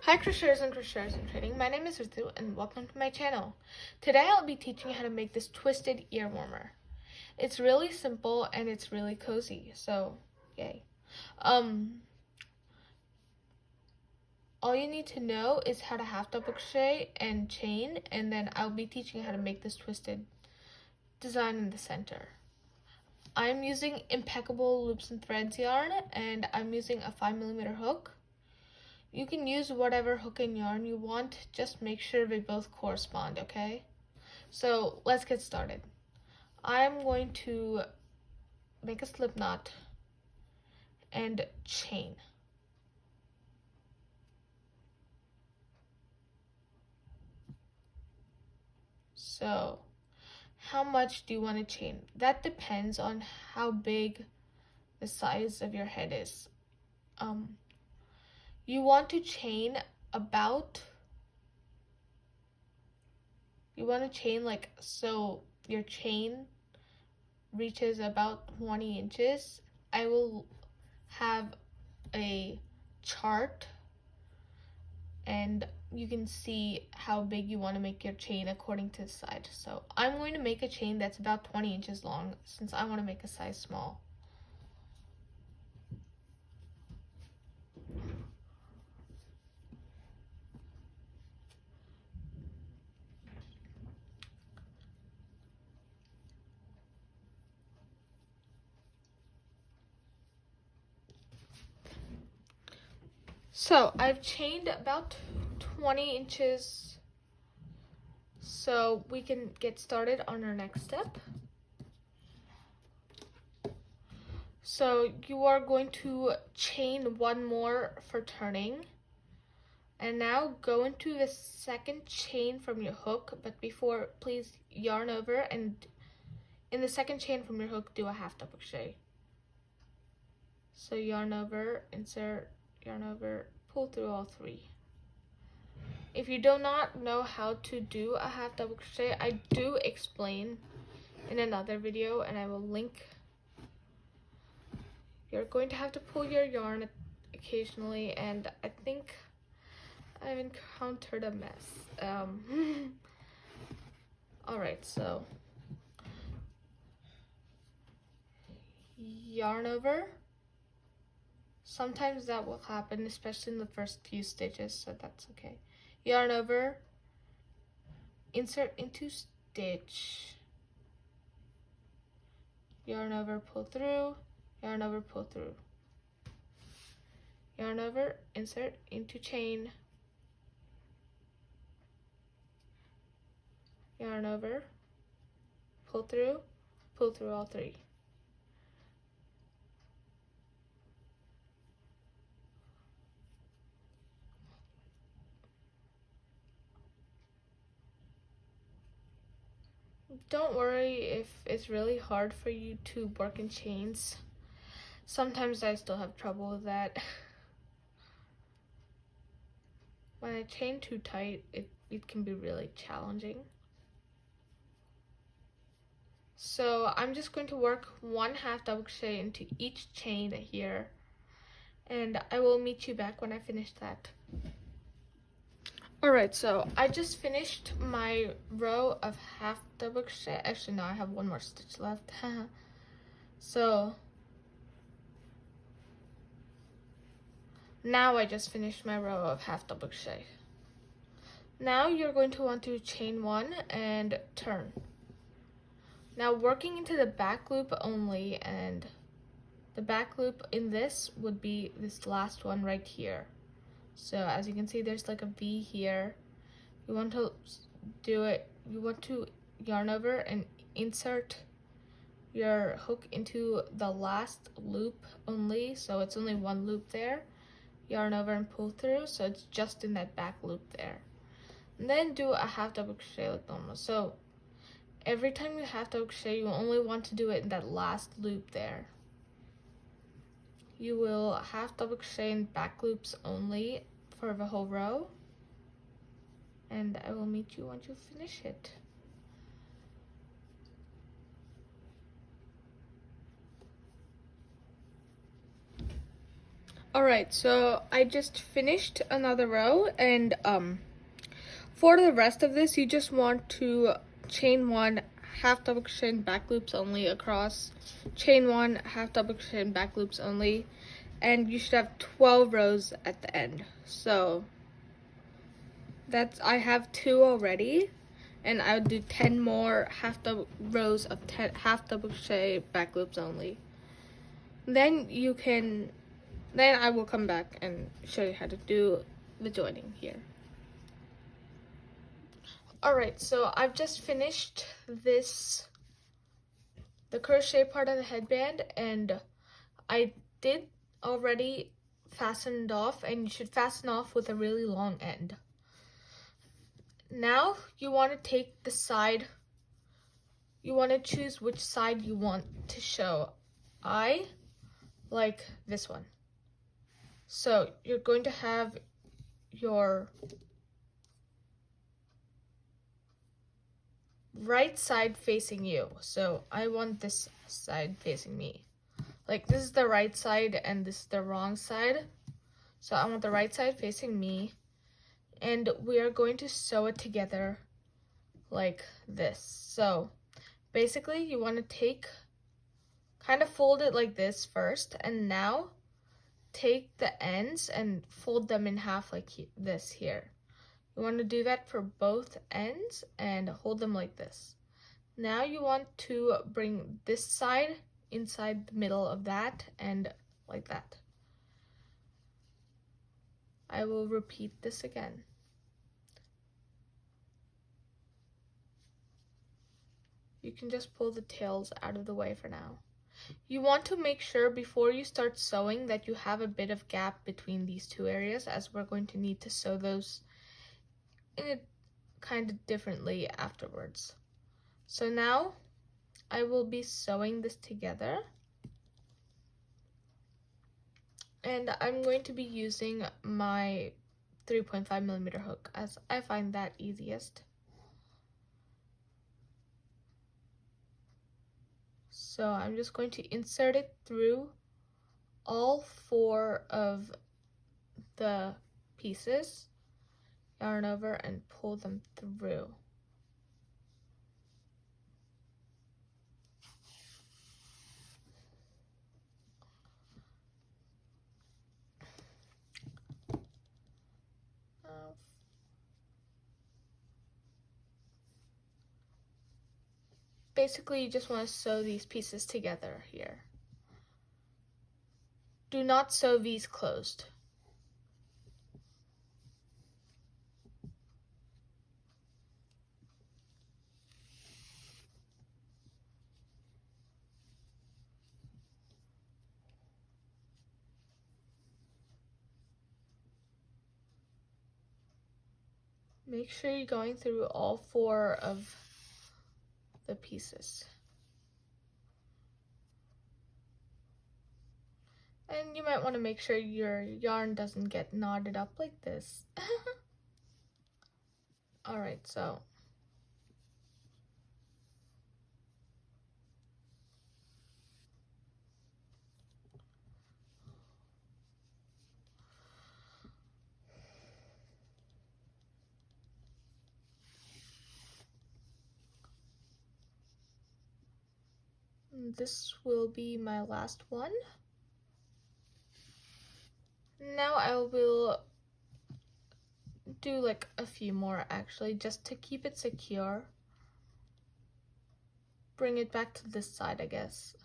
Hi crocheters and crocheters in training, my name is Ritu and welcome to my channel. Today I'll be teaching you how to make this twisted ear warmer. It's really simple and it's really cozy, so yay. All you need to know is how to half double crochet and chain, and then I'll be teaching you how to make this twisted design in the center. I'm using Impeccable Loops and Threads yarn and I'm using a 5mm hook. You can use whatever hook and yarn you want, just make sure they both correspond, okay? So let's get started. I'm going to make a slip knot and chain. So how much do you want to chain? That depends on how big the size of your head is. You want to chain like so your chain reaches about 20 inches. I will have a chart and you can see how big you want to make your chain according to the size. So I'm going to make a chain that's about 20 inches long since I want to make a size small. So I've chained about 20 inches, so we can get started on our next step. So you are going to chain one more for turning, and now go into the second chain from your hook, but before, please yarn over, and in the second chain from your hook, do a half double crochet. So yarn over, insert, yarn over, pull through all three. If you do not know how to do a half double crochet, I do explain in another video and I will link. You're going to have to pull your yarn occasionally, and I think I've encountered a mess. Alright, so yarn over. Sometimes that will happen, especially in the first few stitches, so that's okay. Yarn over, insert into stitch, yarn over, pull through, yarn over, pull through, yarn over, insert into chain, yarn over, pull through all three. Don't worry if it's really hard for you to work in chains. Sometimes I still have trouble with that. When I chain too tight, it can be really challenging. So I'm just going to work one half double crochet into each chain here, and I will meet you back when I finish that. Alright, so I just finished my row of half double crochet. Actually, no, I have one more stitch left. So now I just finished my row of half double crochet. Now you're going to want to chain one and turn. Now working into the back loop only, and the back loop in this would be this last one right here. So as you can see, there's like a V here. You want to do it, you want to yarn over and insert your hook into the last loop only, so it's only one loop there. Yarn over and pull through, so it's just in that back loop there. And then do a half double crochet like normal. So every time you half double crochet, you only want to do it in that last loop there. You will half double crochet in back loops only for the whole row, and I will meet you once you finish it. Alright, so I just finished another row, and for the rest of this, you just want to chain one, half double crochet and back loops only across, chain one, half double crochet and back loops only, and you should have 12 rows at the end. So I have 2 already, and I would do 10 more rows of 10 half double crochet back loops only. Then I will come back and show you how to do the joining here. Alright, so I've just finished the crochet part of the headband, and I did already fasten it off, and you should fasten off with a really long end. Now you want to take the side, you want to choose which side you want to show. I like this one. So you're going to have your right side facing you. So I want this side facing me. Like, this is the right side and this is the wrong side. So I want the right side facing me. And we are going to sew it together like this. So basically you want to kind of fold it like this first, and now take the ends and fold them in half like this here. You want to do that for both ends and hold them like this. Now you want to bring this side inside the middle of that and like that. I will repeat this again. You can just pull the tails out of the way for now. You want to make sure before you start sewing that you have a bit of gap between these two areas, as we're going to need to sew those in a kind of differently afterwards. So now I will be sewing this together, and I'm going to be using my 3.5mm hook, as I find that easiest. So I'm just going to insert it through all 4 of the pieces, yarn over, and pull them through. Basically, you just want to sew these pieces together here. Do not sew these closed. Make sure you're going through all 4 of the pieces. And you might want to make sure your yarn doesn't get knotted up like this. Alright, so this will be my last one. Now I will do like a few more actually, just to keep it secure. Bring it back to this side, I guess.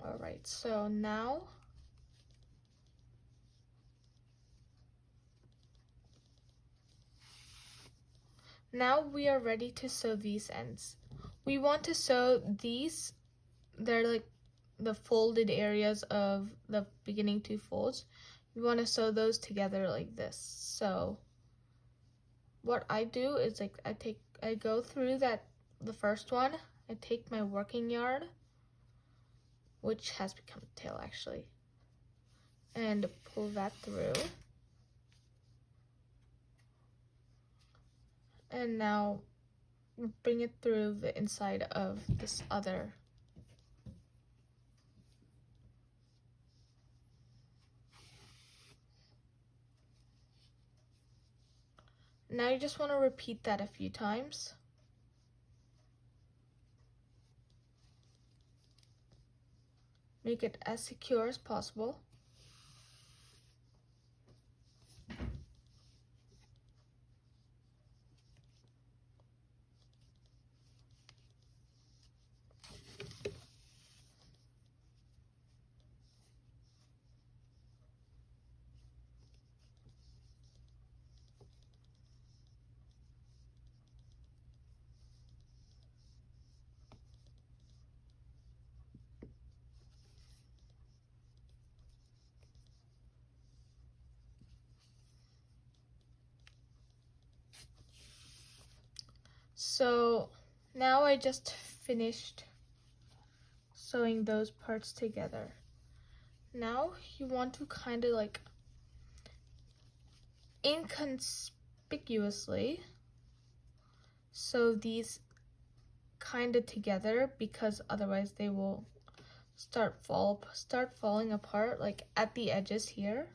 Alright, so now we are ready to sew these ends. We want to sew these, they're like the folded areas of the beginning 2 folds. We want to sew those together like this. So what I do is like I go through the first one, I take my working yarn, which has become a tail actually, and pull that through. And now bring it through the inside of this other. Now you just want to repeat that a few times. Make it as secure as possible. So now I just finished sewing those parts together. Now you want to kind of like inconspicuously sew these kind of together, because otherwise they will start falling apart, like at the edges here.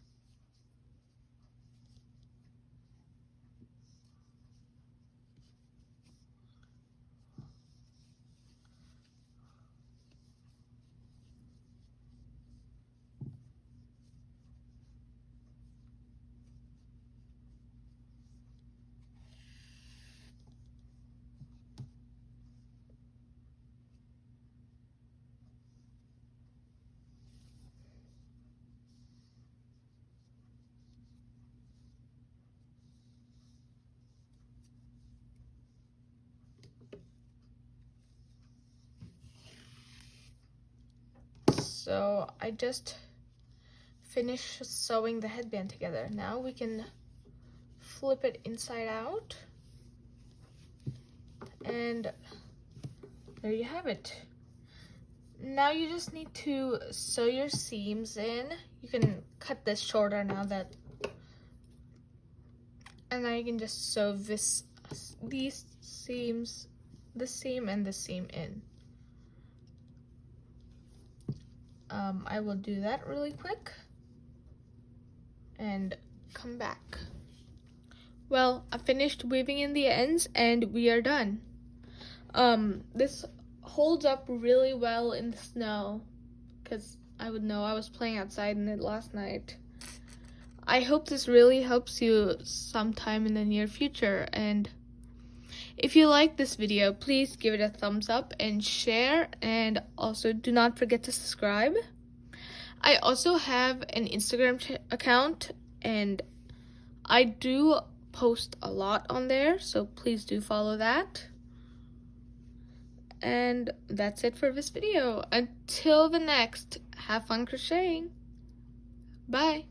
So I just finished sewing the headband together. Now we can flip it inside out, and there you have it. Now you just need to sew your seams in. You can cut this shorter now that, and now you can just sew these seams, the seam and the seam in. I will do that really quick and come back. Well, I finished weaving in the ends and we are done. This holds up really well in the snow, because I would know, I was playing outside in it last night. I hope this really helps you sometime in the near future, and if you like this video, please give it a thumbs up and share, and also do not forget to subscribe. I also have an Instagram account, and I do post a lot on there, so please do follow that. And that's it for this video. Until the next, have fun crocheting. Bye.